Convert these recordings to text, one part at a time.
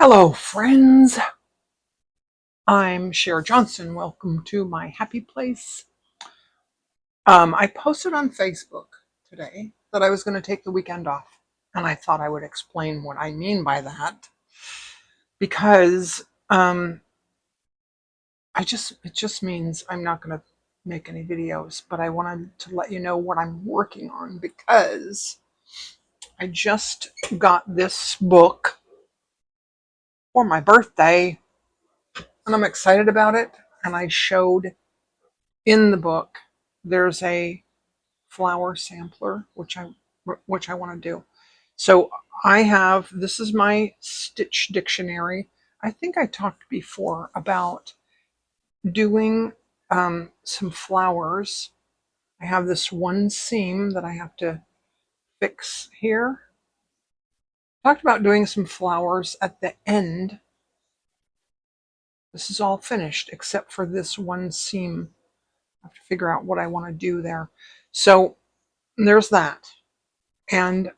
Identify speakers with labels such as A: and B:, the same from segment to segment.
A: Hello, friends. I'm Cher Johnson. Welcome to my happy place. I posted on Facebook today that I was going to take the weekend off, and I thought I would explain what I mean by that because it just means I'm not going to make any videos, but I wanted to let you know what I'm working on because I just got this book for my birthday, and I'm excited about it. And I showed in the book there's a flower sampler which I want to do. So I have, this is my stitch dictionary. I think I talked before about doing some flowers. I have this one seam that I have to fix here. Talked about doing some flowers at the end. This is all finished except for this one seam. I have to figure out what I want to do there. So there's that. And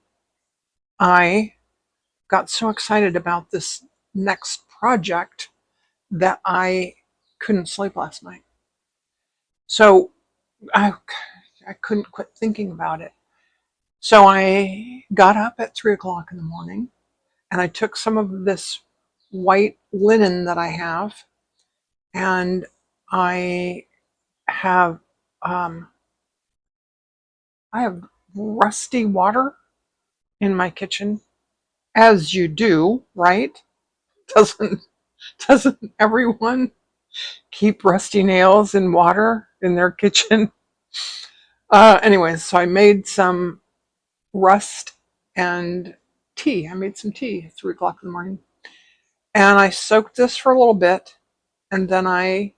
A: I got so excited about this next project that I couldn't sleep last night. So I, I couldn't quit thinking about it. So I got up at 3 o'clock in the morning and I took some of this white linen that I have, and I have um, I have rusty water in my kitchen, as you do, right? Doesn't doesn't everyone keep rusty nails in water in their kitchen? Anyways, so I made some rust and tea. I made some tea at 3 o'clock in the morning. And I soaked this for a little bit, and then I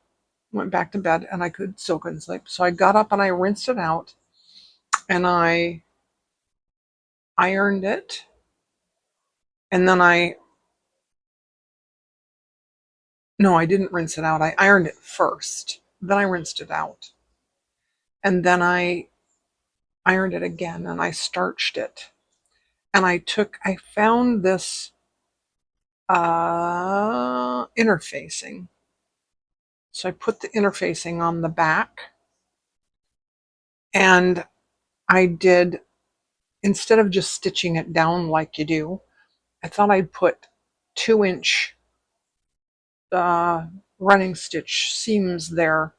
A: went back to bed and I still couldn't sleep. So I got up and I rinsed it out and I ironed it. And then no, I didn't rinse it out. I ironed it first. Then I rinsed it out. And then I ironed it again and I starched it. And I found this interfacing. So I put the interfacing on the back, and I did, instead of just stitching it down like you do, I thought I'd put 2-inch running stitch seams there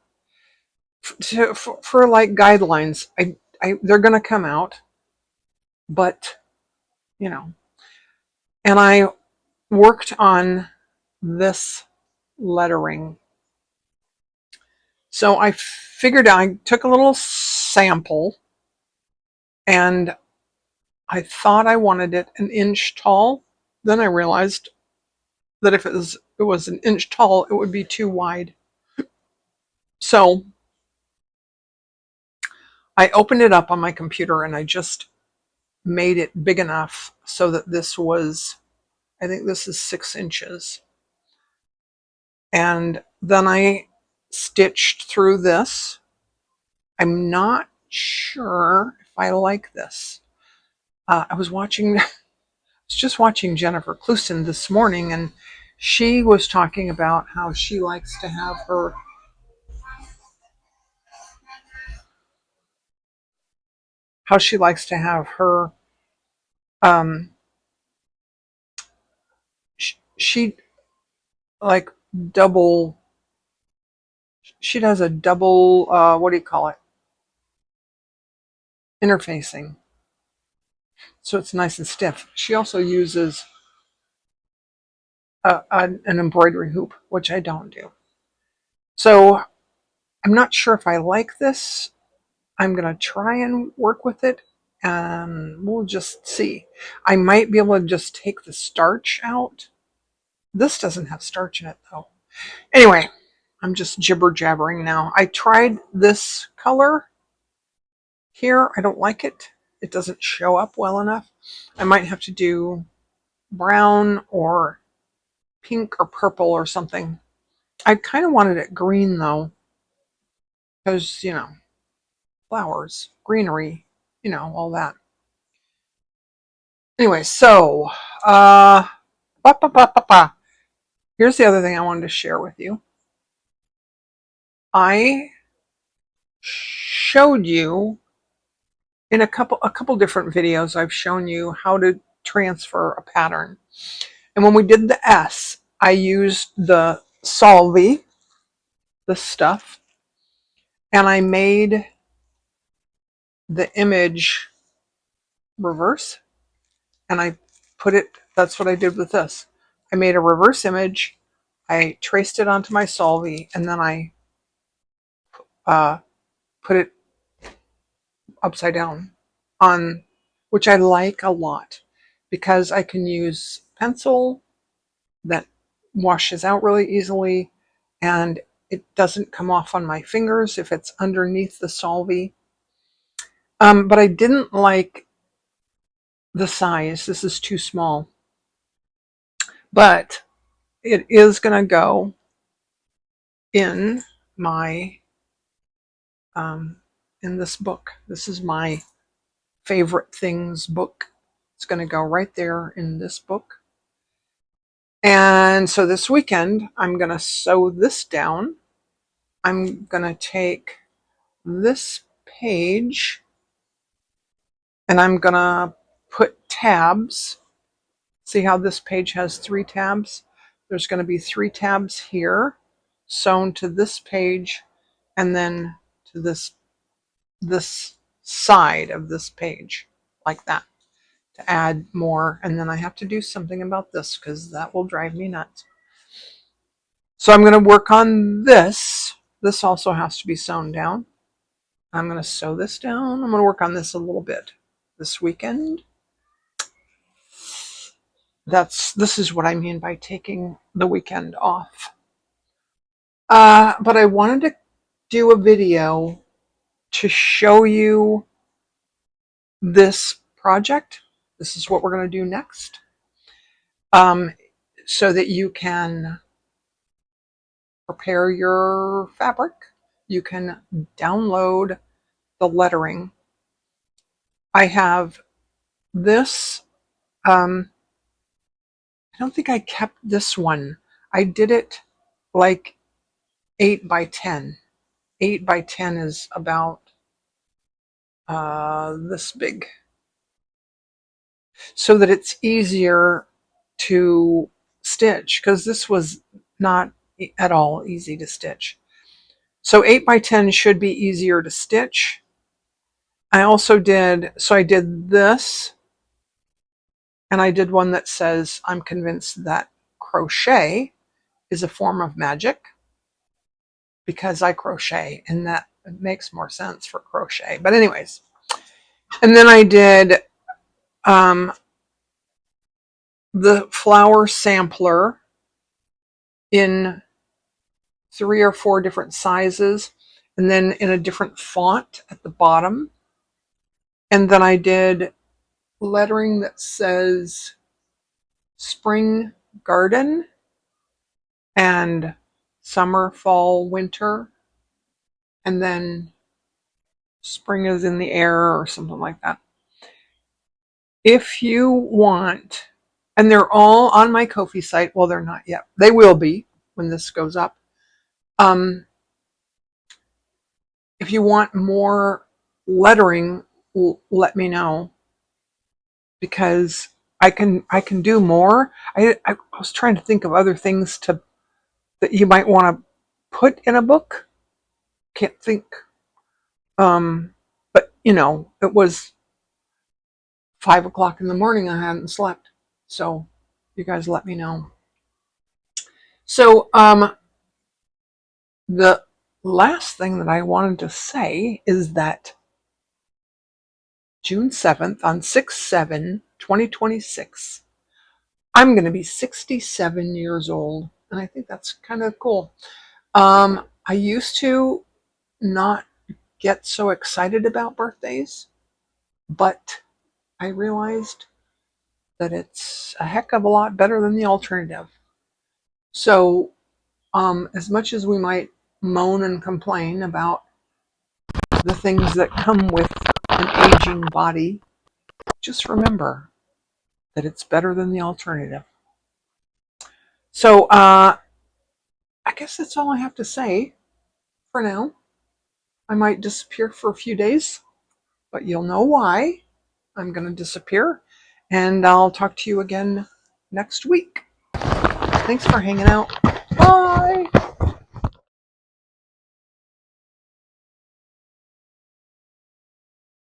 A: for like guidelines. They're going to come out, but you know, and I worked on this lettering. So I figured I took a little sample and I thought I wanted it an inch tall. Then I realized that if it was an inch tall, it would be too wide. So I opened it up on my computer and I just made it big enough so that I think this is 6 inches. And then I stitched through this. I'm not sure if I like this. I was just watching Jennifer Cluston this morning, and she was talking about how she likes to have her um she like double she does a double what do you call it, interfacing, so it's nice and stiff. She also uses an embroidery hoop, which I don't do. So I'm not sure if I like this. I'm going to try and work with it, and we'll just see. I might be able to just take the starch out. This doesn't have starch in it, though. Anyway, I'm just jibber jabbering now. I tried this color here. I don't like it. It doesn't show up well enough. I might have to do brown or pink or purple or something. I kind of wanted it green, though, because, flowers, greenery, all that. Anyway, so, ba, ba, ba, ba, ba. Here's the other thing I wanted to share with you. I showed you in a couple different videos, I've shown you how to transfer a pattern. And when we did the S, I used the Solvay, the stuff, and I made the image reverse, and I put it, that's what I did with this. I made a reverse image, I traced it onto my Solvay, and then I put it upside down on, which I like a lot because I can use pencil that washes out really easily, and it doesn't come off on my fingers if it's underneath the Solvay. But I didn't like the size. This is too small. But it is going to go in my in this book. This is my favorite things book. It's going to go right there in this book. And so this weekend, I'm going to sew this down. I'm going to take this page and I'm going to put tabs. See how this page has 3 tabs? There's going to be 3 tabs here sewn to this page and then to this side of this page, like that, to add more. And then I have to do something about this because that will drive me nuts. So I'm going to work on this. This also has to be sewn down. I'm going to sew this down. I'm going to work on this a little bit this weekend. This is what I mean by taking the weekend off. But I wanted to do a video to show you this project. This is what we're going to do next. So that you can prepare your fabric. You can download the lettering. I have this. I don't think I kept this one. I did it like 8 by 10. 8 by 10 is about this big. So that it's easier to stitch, because this was not at all easy to stitch. So 8 by 10 should be easier to stitch. I did this, and I did one that says, I'm convinced that crochet is a form of magic, because I crochet, and that makes more sense for crochet. But anyways, and then I did the flower sampler in 3 or 4 different sizes, and then in a different font at the bottom. And then I did lettering that says spring garden and summer, fall, winter, and then spring is in the air or something like that. If you want, and they're all on my Ko-fi site. Well, they're not yet. They will be when this goes up. If you want more lettering, let me know, because I can do more. I was trying to think of other things that you might want to put in a book. Can't think. But it was 5 o'clock in the morning. I hadn't slept, so you guys let me know. So the last thing that I wanted to say is that June 7th, on 6/7/2026, I'm going to be 67 years old, and I think that's kind of cool. I used to not get so excited about birthdays, but I realized that it's a heck of a lot better than the alternative. So, as much as we might moan and complain about the things that come with an aging body, just remember that it's better than the alternative. So I guess that's all I have to say for now. I might disappear for a few days, but you'll know why I'm going to disappear. And I'll talk to you again next week. Thanks for hanging out. Bye.